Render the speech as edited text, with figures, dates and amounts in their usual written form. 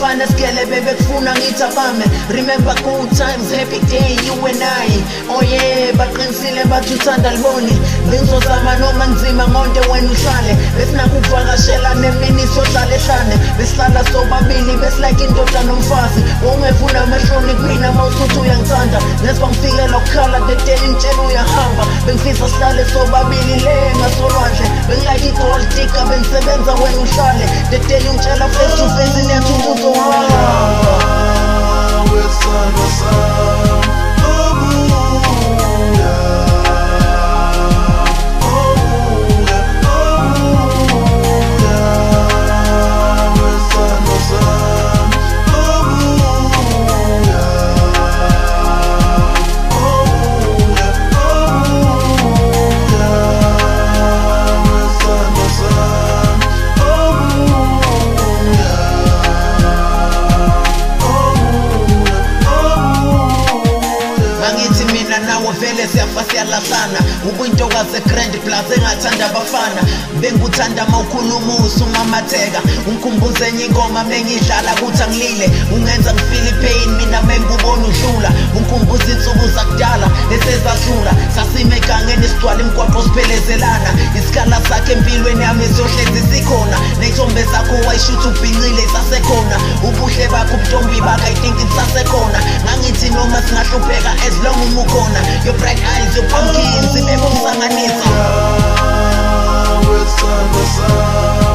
bafana sigele bebekufuna ngithi abame. Remember good times, happy day, you and I. Oh yeah, baqinisile bathi uthanda liboni. Bengizozama noma nzima ngonke wena uhlale. Besinakuvakashela nemini sohlala ehlane. Besihlala sobabili besilike indoda nomfazi. Ungefuna amahloni kumina mawusuthi uyangithanda. Nesiba ngifikela ukukhala dedeni ngitshela uyahamba. Bengifisa sihlale sobabili le ngasolwandle. Bengilike i-gold digger bengisebenza wena uhlale. Dedeni ungitshela face to face nethi uzohamba. Wesandla sami vele siyafa siyalahlana. Ubuyintokazi grand plus engathanda abafana. Benguthanda mawukhuluma usumamatheka. Ungikhumbuze enye ingoma mengidlala kuthi angilile. Ungenza ngifeel ipain mina mengubona udlula. Ungikhumbuza insuku zakudala esezadlula. Sasime egangeni sigcwala imigwaqo siphelezelana. Isikhala sakhe empilweni yami siyohlezi sikhona. Ney'thombe zakho wayishuthi ubhincile isasekhona. Ubuhle bakho ubuntombi bakho I think isasekhona. Ngangithi noma singahlupheka as long uma ukhona. Your bright eyes, your pumpkins, imebongisanganisa. Wesandla sami